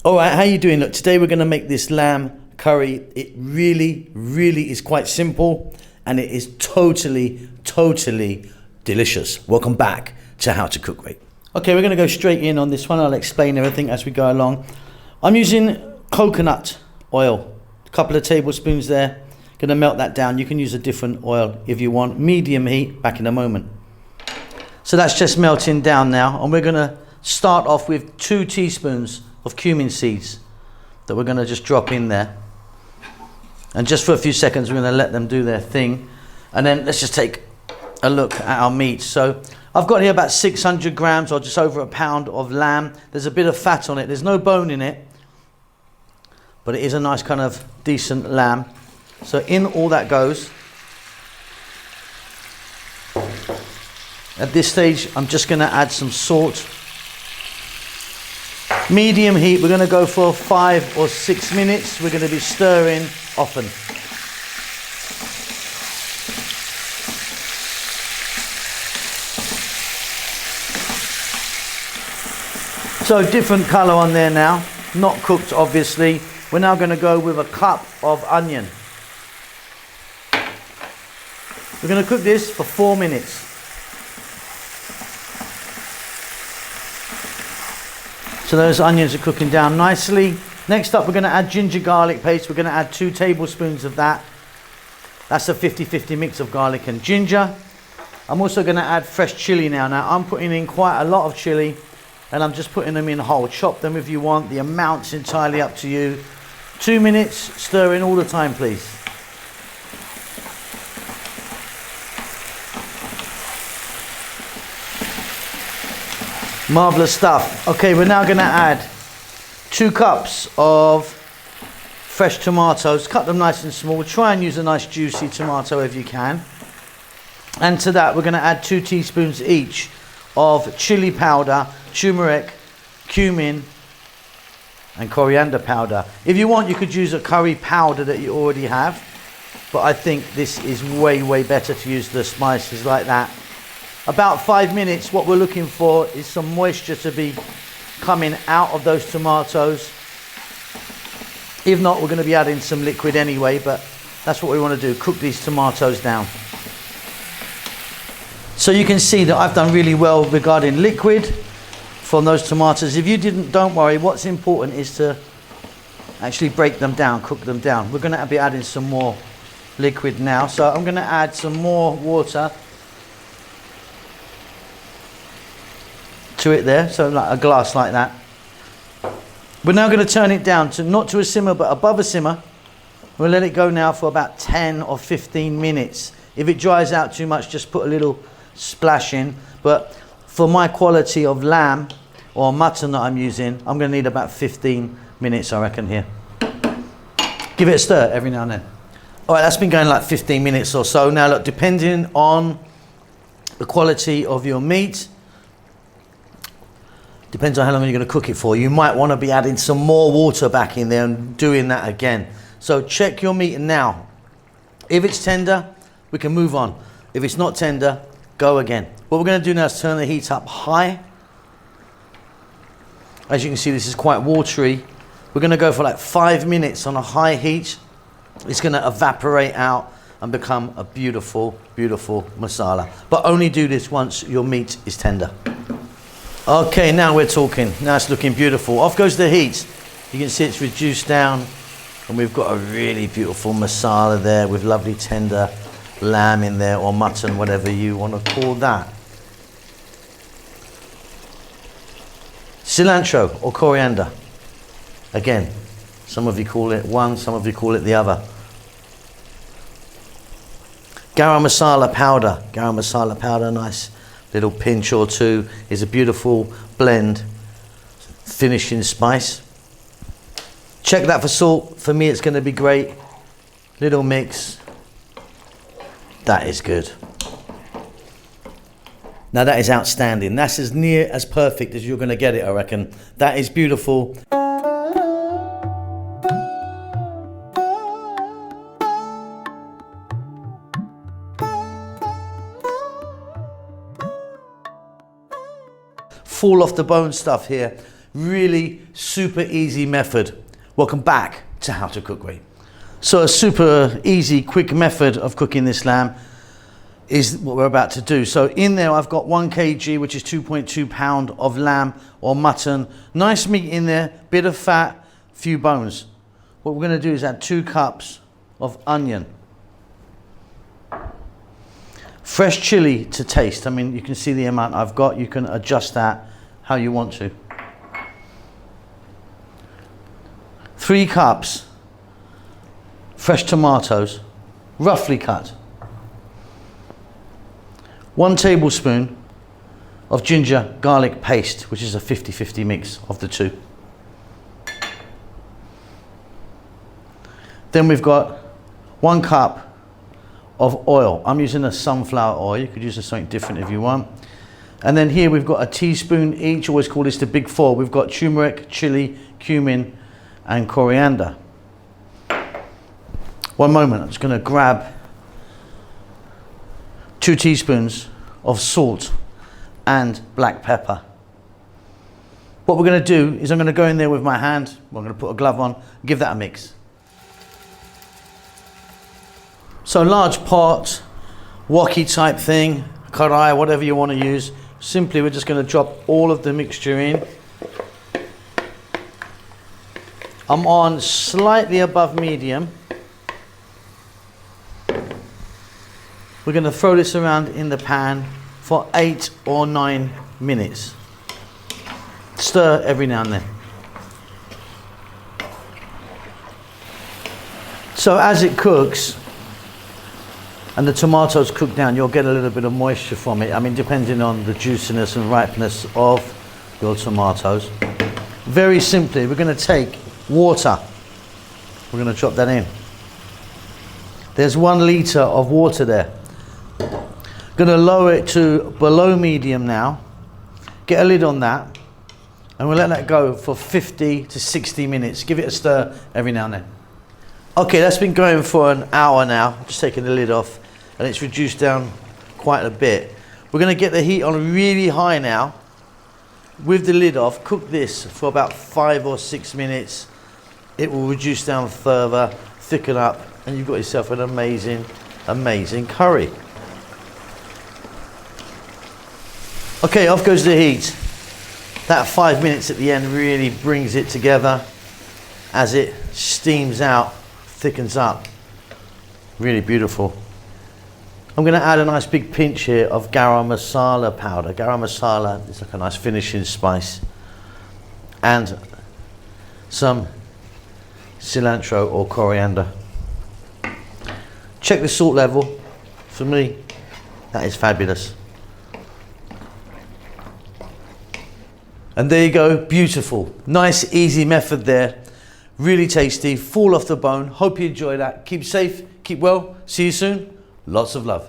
All right, how you doing? Look, today we're going to make this lamb curry. It really is quite simple and it is totally delicious. Welcome back to How to Cook Great. Okay, we're going to go straight in on this one. I'll explain everything as we go along. I'm using coconut oil, a couple of tablespoons there. Going to melt that down. You can use a different oil if you want. Medium heat, back in a moment. So that's just melting down now, and we're going to start off with 2 teaspoons of cumin seeds that we're going to just drop in there, and just for a few seconds we're going to let them do their thing, and then let's just take a look at our meat. So I've got here about 600 grams or just over a pound of lamb. There's a bit of fat on it, there's no bone in it, but it is a nice kind of decent lamb. So in all that goes. At this stage I'm just going to add some salt. Medium heat, we're going to go for 5 or 6 minutes. We're going to be stirring often. So different colour on there now, not cooked obviously. We're now going to go with a cup of onion. We're going to cook this for 4 minutes. So those onions are cooking down nicely. Next up, we're going to add ginger garlic paste. We're going to add 2 tablespoons of that. That's a 50-50 mix of garlic and ginger. I'm also going to add fresh chili now. Now I'm putting in quite a lot of chili, and I'm just putting them in whole. Chop them if you want. The amount's entirely up to you. 2 minutes, stirring all the time, please. Marvelous stuff. Okay, we're now going to add 2 cups of fresh tomatoes. Cut them nice and small. Try and use a nice juicy tomato if you can. And to that we're going to add 2 teaspoons each of chili powder, turmeric, cumin and coriander powder. If you want, you could use a curry powder that you already have, but I think this is way better to use the spices like that. About 5 minutes. What we're looking for is some moisture to be coming out of those tomatoes. If not, we're going to be adding some liquid anyway, but that's what we want to do, cook these tomatoes down. So you can see that I've done really well regarding liquid from those tomatoes. If you didn't, don't worry. What's important is to actually break them down, cook them down. We're going to be adding some more liquid now. So I'm going to add some more water to it there, so like a glass like that. We're now going to turn it down to not to a simmer but above a simmer. We'll let it go now for about 10 or 15 minutes. If it dries out too much, just put a little splash in, but for my quality of lamb or mutton that I'm using, I'm going to need about 15 minutes I reckon here. Give it a stir every now and then. Alright, that's been going like 15 minutes or so. Now look, depending on the quality of your meat, depends on how long you're going to cook it for. You might want to be adding some more water back in there and doing that again. So check your meat now. If it's tender, we can move on. If it's not tender, go again. What we're going to do now is turn the heat up high. As you can see, this is quite watery. We're going to go for like 5 minutes on a high heat. It's going to evaporate out and become a beautiful masala. But only do this once your meat is tender. Okay, now we're talking. Now it's looking beautiful. Off goes the heat. You can see it's reduced down, and we've got a really beautiful masala there with lovely tender lamb in there, or mutton, whatever you want to call that. Cilantro or coriander. Again, some of you call it one, some of you call it the other. Garam masala powder. Garam masala powder, nice little pinch or 2, is a beautiful blend, finishing spice. Check that for salt. For me, it's going to be great. Little mix. That is good. Now that is outstanding. That's as near as perfect as you're going to get it, I reckon. That is beautiful. Fall off the bone stuff here. Really super easy method. Welcome back to How to Cook Great. So a super easy, quick method of cooking this lamb is what we're about to do. So in there I've got 1 kg, which is 2.2 pound of lamb or mutton. Nice meat in there, bit of fat, few bones. What we're going to do is add 2 cups of onion. Fresh chili to taste. I mean, you can see the amount I've got. You can adjust that how you want to. 3 cups fresh tomatoes, roughly cut. 1 tablespoon of ginger garlic paste, which is a 50-50 mix of the two. Then we've got 1 cup of oil. I'm using a sunflower oil. You could use something different if you want. And then here we've got a teaspoon each. Always call this the big 4. We've got turmeric, chili, cumin, and coriander. One moment, I'm just going to grab 2 teaspoons of salt and black pepper. What we're going to do is I'm going to go in there with my hand. I'm going to put a glove on, give that a mix. So large pot, wok type thing, karai, whatever you want to use. Simply we're just going to drop all of the mixture in. I'm on slightly above medium. We're going to throw this around in the pan for 8 or 9 minutes. Stir every now and then. So as it cooks and the tomatoes cook down, you'll get a little bit of moisture from it. I mean, depending on the juiciness and ripeness of your tomatoes. Very simply, we're going to take water. We're going to drop that in. There's 1 litre of water there. Going to lower it to below medium now. Get a lid on that. And we'll let that go for 50 to 60 minutes. Give it a stir every now and then. Okay, that's been going for an hour now. Just taking the lid off. And it's reduced down quite a bit. We're going to get the heat on really high now. With the lid off, cook this for about 5 or 6 minutes. It will reduce down further, thicken up, and you've got yourself an amazing, amazing curry. Okay, off goes the heat. That 5 minutes at the end really brings it together as it steams out, thickens up. Really beautiful. I'm going to add a nice big pinch here of garam masala powder. Garam masala is like a nice finishing spice. And some cilantro or coriander. Check the salt level. For me, that is fabulous. And there you go, beautiful. Nice, easy method there. Really tasty, fall off the bone. Hope you enjoy that. Keep safe, keep well. See you soon. Lots of love.